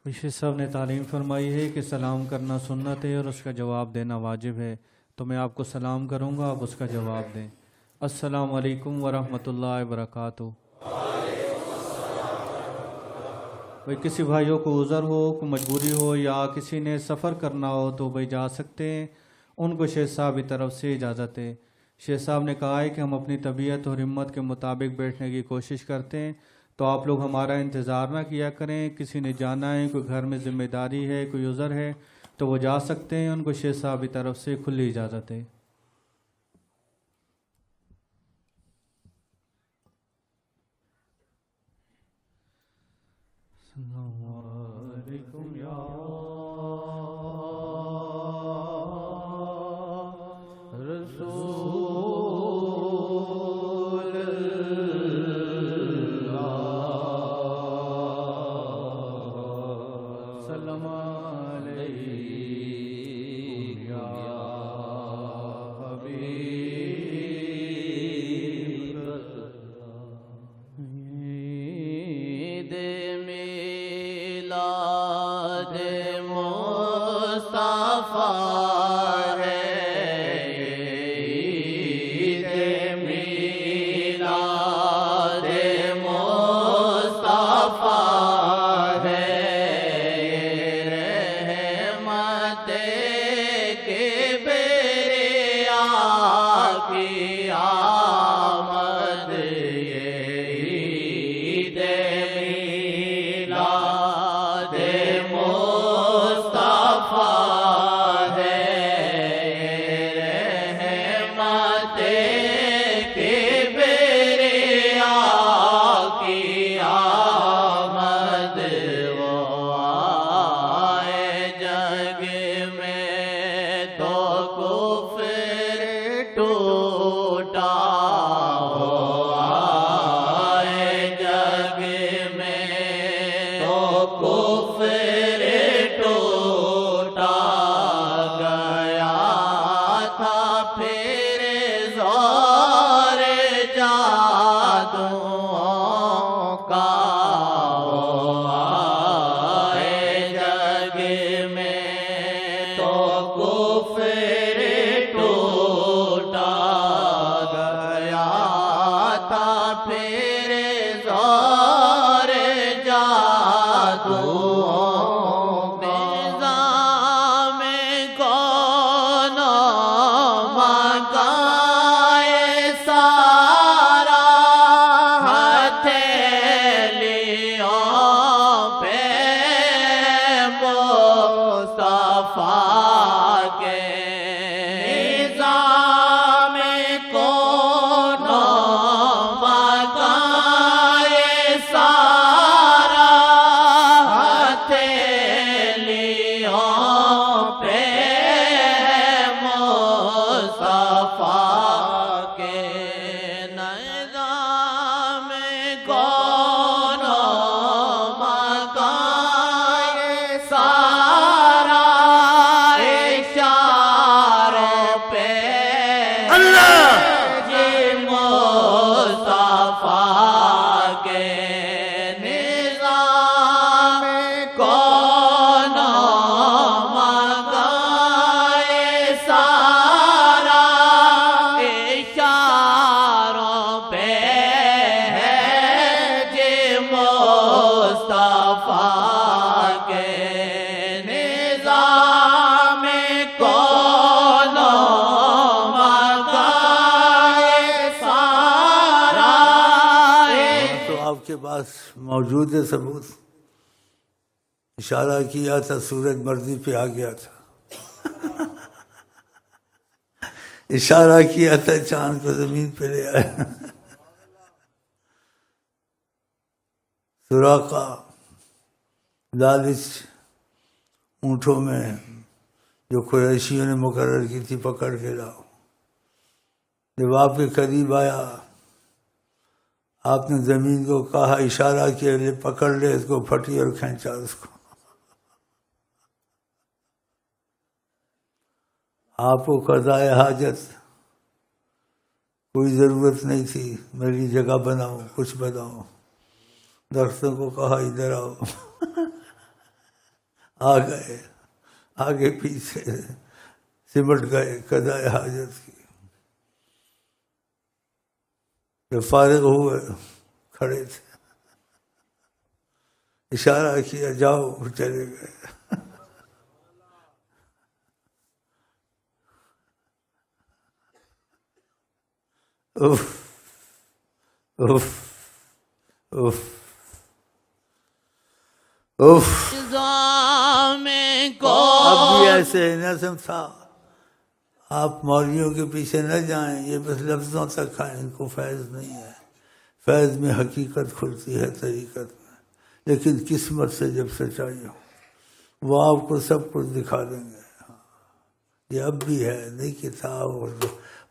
شیخ صاحب نے تعلیم فرمائی ہے کہ سلام کرنا سنت ہے اور اس کا جواب دینا واجب ہے، تو میں آپ کو سلام کروں گا، آپ اس کا جواب دیں۔ السلام علیکم ورحمۃ اللہ وبرکاتہ۔ بھئی کسی بھائیوں کو عذر ہو، کوئی مجبوری ہو یا کسی نے سفر کرنا ہو تو بھئی جا سکتے ہیں، ان کو شیخ صاحب کی طرف سے اجازت ہے۔ شیخ صاحب نے کہا ہے کہ ہم اپنی طبیعت اور ہمت کے مطابق بیٹھنے کی کوشش کرتے ہیں، تو آپ لوگ ہمارا انتظار نہ کیا کریں۔ کسی نے جانا ہے، کوئی گھر میں ذمہ داری ہے، کوئی عذر ہے تو وہ جا سکتے ہیں، ان کو شیخ صاحب کی طرف سے کھلی اجازت ہے۔ السلام علیکم یا رسول اللہ، سلام علیکم یا حبیب اللہ۔ عید میلاد مصطفیٰ ہے، عید میلاد مصطفیٰ ہے، رحمت کبریا کی آمد، عید میلاد مصطفیٰ ہے، رحمت کبریا کی آمد، وہ آئے جگ میں تو کفر ٹوٹا، وہ آئے جگ میں تو کفر ٹوٹا، گیا تھا پھر زور جادوؤں کا، وہ آئے جگ میں تو کفر ٹوٹا، گیا تھا پھر زور جادوؤں کا، نظام کون مکائے سارا، ہتھیلیوں پہ مصطفیٰ کے، نظام کون مکائے سارا، ہتھیلیوں پہ مصطفیٰ کے، نظام کون مکائے سارا، اشاروں پہ جی مصطفیٰ کے، نظام کون مکائے سارا، اشاروں پہ ہے جی مصطفیٰ کے، نظام کون مکائے سارا۔ تو آپ کے پاس موجود ہے ثبوت؟ اشارہ کیا تھا، سورج مرضی پہ آ گیا تھا، اشارہ کیا تھا چاند کو زمین پہ لے آیا۔ سراقہ لالچ اونٹوں میں جو قریشیوں نے مقرر کی تھی پکڑ کے لاؤ، جب آپ کے قریب آیا آپ نے زمین کو کہا، اشارہ کیا، لے پکڑ لے اس کو، پھٹی اور کھینچا اس کو۔ آپ کو قضائے حاجت کوئی ضرورت نہیں تھی، میری جگہ بناؤ، کچھ بناؤ، درختوں کو کہا ادھر آؤ، آ گئے آگے پیچھے سمٹ گئے قضائے حاجت کی. جب فارغ ہوئے کھڑے تھے, اشارہ کیا جاؤ, چلے گئے. If if if if. اب بھی ایسے نظم تھا, آپ مولویوں کے پیچھے نہ جائیں, یہ بس لفظوں تک ہیں, ان کو فیض نہیں ہے. فیض میں حقیقت کھلتی ہے طریقت میں, لیکن قسمت سے جب سچائی ہو وہ آپ کو سب کچھ دکھا دیں گے. یہ اب بھی ہے, نہیں کہ تھا اور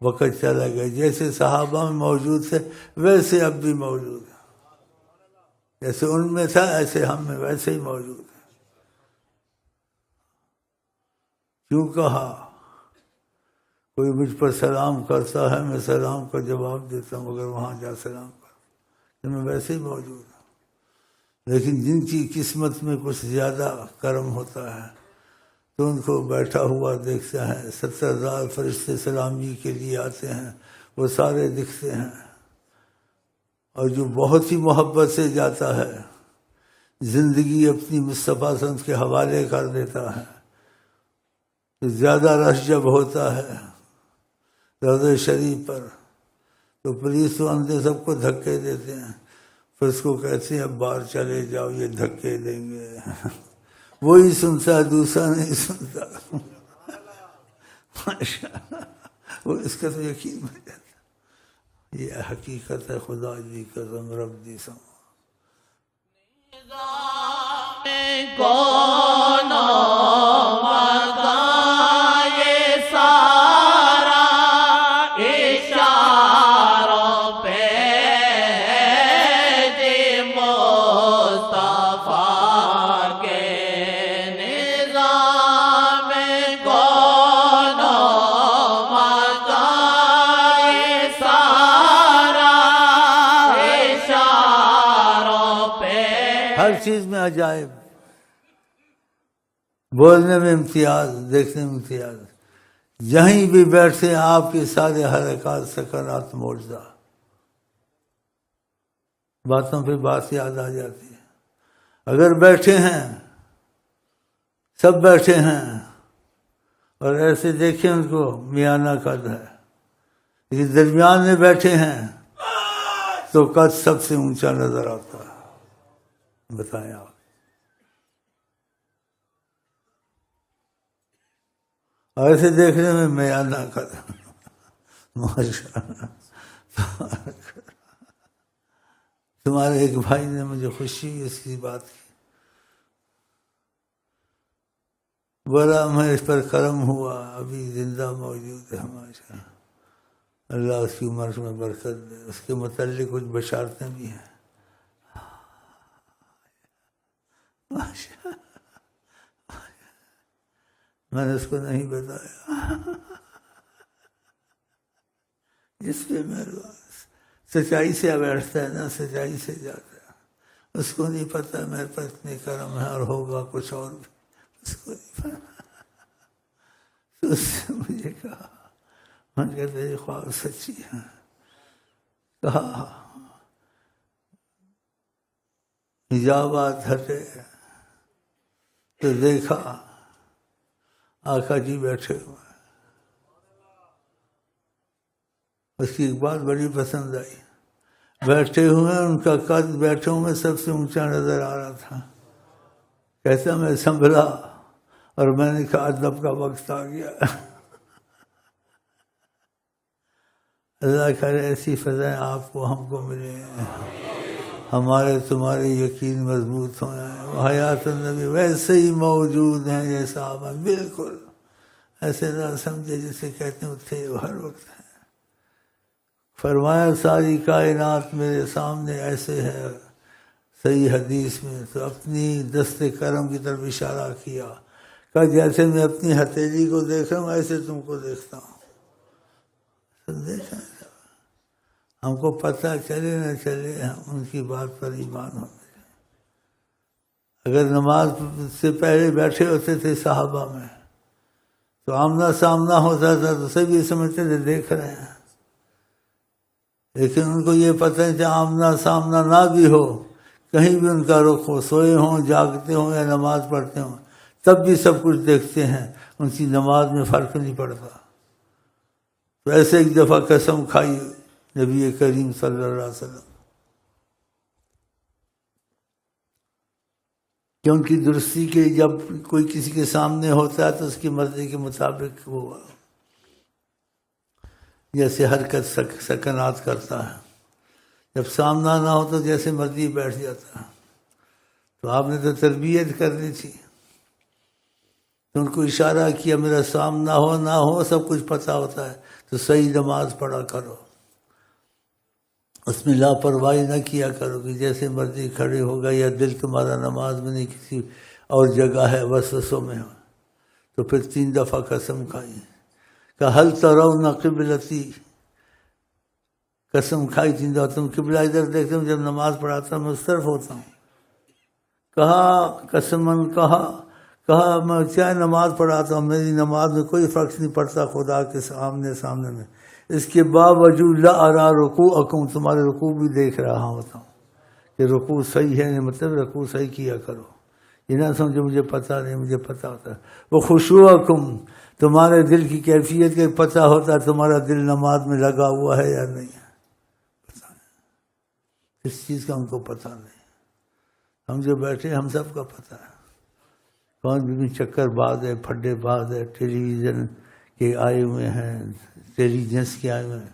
وقت چلا گیا. جیسے صحابہ میں موجود تھے ویسے اب بھی موجود ہے. جیسے ان میں تھا ایسے ہم میں ویسے ہی موجود ہے. کیوں کہا کوئی مجھ پر سلام کرتا ہے میں سلام کا جواب دیتا ہوں, اگر وہاں جا سلام کر میں ویسے ہی موجود ہوں. لیکن جن کی قسمت میں کچھ زیادہ کرم ہوتا ہے تو ان کو بیٹھا ہوا دیکھتے ہیں. 70,000 فرشتے سلامی کے لیے آتے ہیں, وہ سارے دکھتے ہیں. اور جو بہت ہی محبت سے جاتا ہے, زندگی اپنی مصطفیٰ صلی اللہ علیہ وسلم کے حوالے کر دیتا ہے, تو زیادہ رش جب ہوتا ہے روضہ شریف پر تو پولیس والے سب کو دھکے دیتے ہیں. پھر اس کو کہتے ہیں اب باہر چلے جاؤ, یہ دھکے دیں گے. وہی سنتا ہے, دوسرا نہیں سنتا. وہ اس کا تو یقین بن جاتا. یہ حقیقت ہے, خدا جی قسم رب دی سم. ہر چیز میں عجائب, بولنے میں امتیاز, دیکھنے میں امتیاز. جہیں بھی بیٹھتے ہیں آپ کے سارے حرکات سکنات معجزہ. باتوں پہ بات یاد آ جاتی ہے. اگر بیٹھے ہیں, سب بیٹھے ہیں اور ایسے دیکھیں ان کو میانہ قد ہے, لیکن درمیان میں بیٹھے ہیں تو قد سب سے اونچا نظر آتا ہے. بتائیں آپ. ایسے دیکھنے میں میانہ قد. ماشاءاللہ. تمہارے ایک بھائی نے مجھے خوشی ہوئی اس کی بات کی, بڑا میں اس پر کرم ہوا, ابھی زندہ موجود ہے. ماشاءاللہ, اللہ اس کی عمر میں برکت دے. اس کے متعلق کچھ بشارتیں بھی ہیں. میں نے اس کو نہیں بتایا. جس پہ میرے سچائی سے بیٹھتا ہے نا, سچائی سے جاتا ہے, اس کو نہیں پتا میرے پر اتنے کرم ہے اور ہوگا کچھ اور بھی, اس کو نہیں پتا. تو اس نے مجھے کہا, میں نے کہا تیری خواب سچی ہے. کہا حجابات ہٹے تو دیکھا آقا جی بیٹھے ہوئے. اس کی ایک بات بڑی پسند آئی. بیٹھے ہوئے ان کا قد بیٹھے ہوئے سب سے اونچا نظر آ رہا تھا. کہتا میں سنبھلا اور میں نے کہا ادب کا وقت آ گیا. اللہ کرے ایسی فضائیں آپ کو ہم کو ملے, ہمارے تمہارے یقین مضبوط ہو جائیں. حیات النبی ویسے ہی موجود ہیں یہ صحابہ, بالکل ایسے نہ سمجھے جسے کہتے ہیں تھے وہ ہر وقت ہیں. فرمایا ساری کائنات میرے سامنے ایسے ہے. صحیح حدیث میں تو اپنی دست کرم کی طرف اشارہ کیا, کہ جیسے میں اپنی ہتھیلی کو دیکھ رہا ہوں ایسے تم کو دیکھتا ہوں. دیکھا ہم کو پتہ چلے نہ چلے, ان کی بات پر ایمان ہونا چاہیے. اگر نماز سے پہلے بیٹھے ہوتے تھے صحابہ میں تو آمنا سامنا ہوتا تھا تو سب یہ سمجھتے تھے دیکھ رہے ہیں، لیکن ان کو یہ پتہ نہیں تھا آمنا سامنا نہ بھی ہو، کہیں بھی ان کا رخ ہو، سوئے ہوں، جاگتے ہوں یا نماز پڑھتے ہوں، تب بھی سب کچھ دیکھتے ہیں، ان کی نماز میں فرق نہیں پڑتا۔ تو ایسے ایک دفعہ قسم کھائی نبی کریم صلی اللہ علیہ وسلم کہ ان کی درستی کے جب کوئی کسی کے سامنے ہوتا ہے تو اس کی مرضی کے مطابق وہ جیسے حرکت سکنات کرتا ہے، جب سامنا نہ ہو تو جیسے مرضی بیٹھ جاتا ہے۔ تو آپ نے تو تربیت کرنی تھی، تو ان کو اشارہ کیا میرا سامنا ہو نہ ہو سب کچھ پتہ ہوتا ہے، تو صحیح نماز پڑھا کرو، اس میں لاپرواہی نہ کیا کرو کہ جیسے مرضی کھڑے ہوگا یا دل تمہارا نماز میں نہیں کسی اور جگہ ہے وسوسوں میں ہو۔ تو پھر 3 دفعہ قسم کھائی کہ حل ترون قبلتی، قسم کھائی 3 دفعہ تم قبلہ ادھر دیکھتے ہوں، جب نماز پڑھاتا ہوں میں اس طرف ہوتا ہوں۔ کہا قسماً کہا میں چاہے نماز پڑھاتا ہوں، میری نماز میں کوئی فرق نہیں پڑتا خدا کے سامنے میں، اس کے باوجود لا ارا رکوعکم، تمہارے رکوع بھی دیکھ رہا ہوتا ہوں کہ رکوع صحیح ہے، مطلب رکوع صحیح کیا کرو، یہ نہ سمجھو مجھے پتہ نہیں، مجھے پتہ ہوتا ہے۔ وہ خشوعکم، تمہارے دل کی کیفیت کا پتہ ہوتا ہے تمہارا دل نماز میں لگا ہوا ہے یا نہیں ہے، پتہ نہیں، اس چیز کا ان کو پتہ نہیں۔ ہم جو بیٹھے ہم سب کا پتہ ہے کون بھی چکر باز ہے، پھڈے باز ہے، ٹیلی ویژن کے آئے ہوئے ہیں، انٹیلیجنس کے آئے ہوئے ہیں،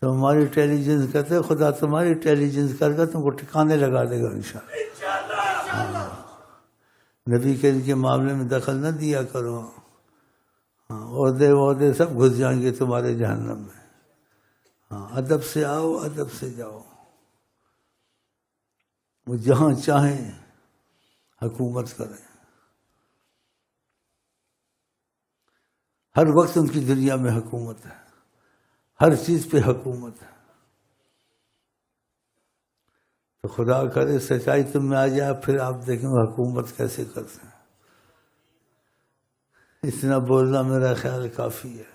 تو ہماری انٹیلیجنس کہتے ہیں خدا تمہاری انٹیلیجنس کر کے تم کو ٹھکانے لگا دے گا انشاءاللہ۔ نبی کے معاملے میں دخل نہ دیا کرو، عہدے سب گھس جائیں گے تمہارے جہنم میں۔ ادب سے آؤ، ادب سے جاؤ، وہ جہاں چاہیں حکومت کریں، ہر وقت ان کی دنیا میں حکومت ہے، ہر چیز پہ حکومت ہے۔ تو خدا کرے سچائی تم میں آ جائے، پھر آپ دیکھیں وہ حکومت کیسے کرتے ہیں۔ اتنا بولنا میرا خیال کافی ہے۔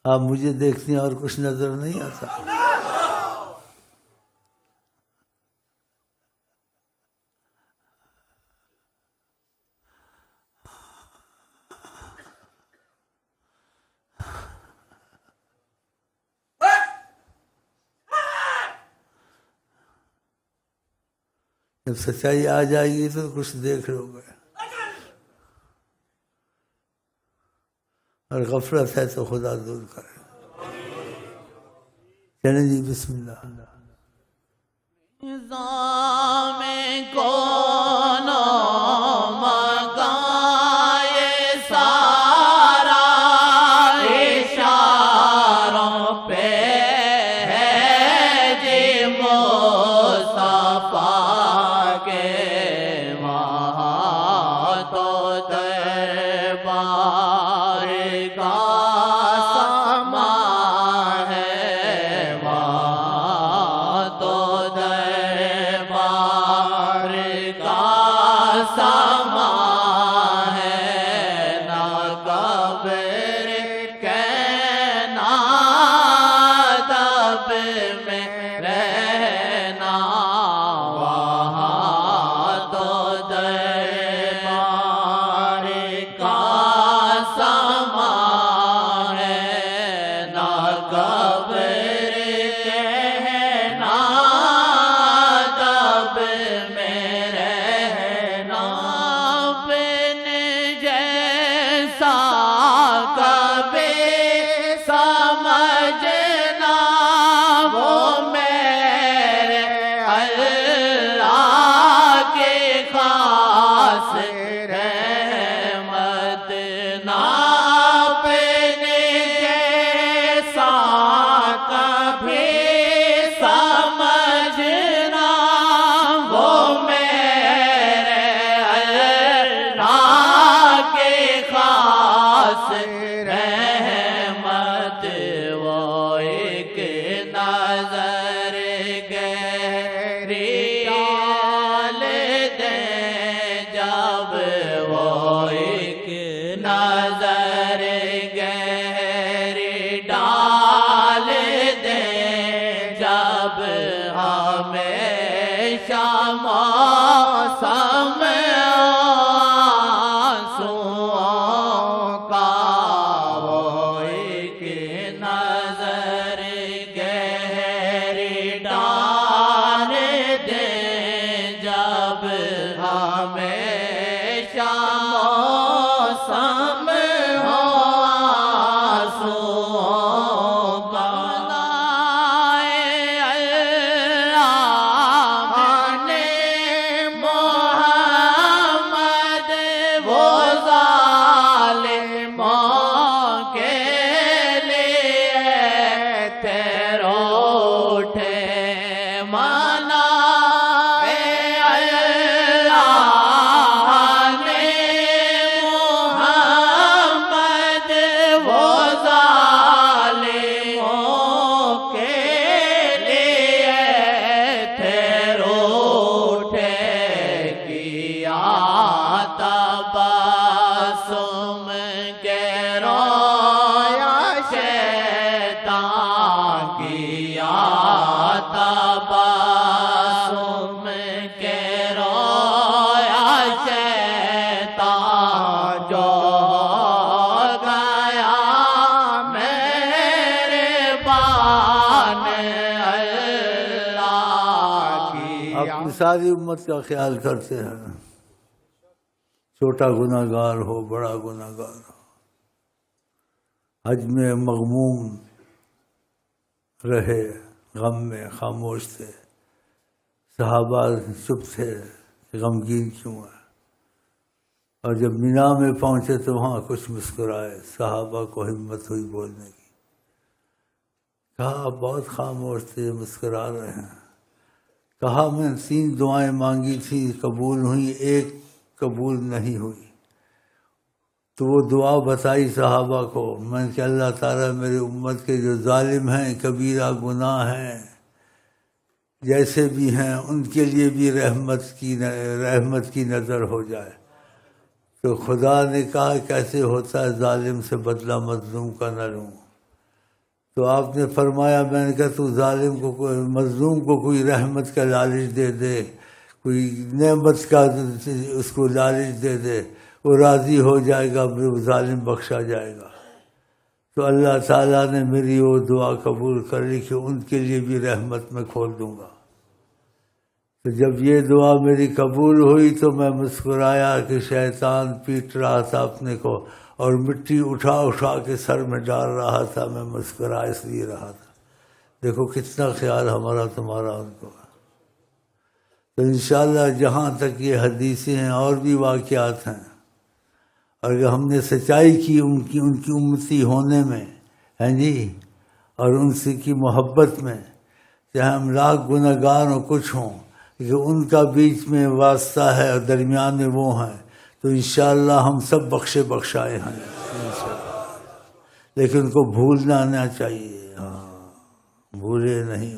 آپ مجھے دیکھتے ہیں اور کچھ نظر نہیں آتا؟ جب سچائی آ جائے گی تو کچھ دیکھ لو گے، اور غفلت ہے تو خدا دور کرے۔ چلیں جی بسم اللہ۔ نظام کون مگائے سارا اشاروں پہ ہے جی مصطفیٰ کے، وہاں تو دربار کا سما ہے، وہاں تو دربار تھے روٹھے مانا اے اللہ نے محمد وہ ظالموں کے لیے تھے روٹھے کیا تبسم کے رویا شیطان کیا تبسم کے رویا شیطان جو گیا میرے بان اللہ کی اپنی ساری امت کا خیال کرتے ہیں، چھوٹا گناہ گار ہو بڑا گناہ گار ہو، حج میں مغموم رہے، غم میں خاموش تھے، صحابہ چپ تھے کہ غمگین کیوں ہے، اور جب مینا میں پہنچے تو وہاں کچھ مسکرائے، صحابہ کو ہمت ہوئی بولنے کی، کہا آپ بہت خاموش تھے، مسکرا رہے ہیں، کہا میں 3 دعائیں مانگی تھی قبول ہوئی، ایک قبول نہیں ہوئی، تو وہ دعا بتائی صحابہ کو، میں نے کہ اللہ تعالیٰ میرے امت کے جو ظالم ہیں، کبیرہ گناہ ہیں، جیسے بھی ہیں، ان کے لیے بھی رحمت کی نظر ہو جائے۔ تو خدا نے کہا کیسے ہوتا ہے ظالم سے بدلہ مظلوم کا نہ لوں، تو آپ نے فرمایا، میں نے کہا تو ظالم کو مظلوم کو کوئی رحمت کا لالچ دے دے، کوئی نعمت کا اس کو لالچ دے دے، وہ راضی ہو جائے گا، وہ ظالم بخشا جائے گا۔ تو اللہ تعالیٰ نے میری وہ دعا قبول کر لی کہ ان کے لیے بھی رحمت میں کھول دوں گا۔ تو جب یہ دعا میری قبول ہوئی تو میں مسکرایا کہ شیطان پیٹ رہا تھا اپنے کو اور مٹی اٹھا اٹھا کے سر میں ڈال رہا تھا، میں مسکرا اس لیے رہا تھا۔ دیکھو کتنا خیال ہمارا تمہارا ان کو۔ تو انشاءاللہ جہاں تک یہ حدیثیں ہیں اور بھی واقعات ہیں، اگر ہم نے سچائی کی ان کی امتی ہونے میں، ہیں جی، اور ان سے کی محبت میں، چاہے ہم لاکھ گناہ گار ہوں کچھ ہوں، کہ ان کا بیچ میں واسطہ ہے اور درمیان میں وہ ہیں، تو انشاءاللہ ہم سب بخشے بخشائے ہیں انشاءاللہ۔ لیکن ان کو بھولنا نہ چاہیے، ہاں بھولے نہیں۔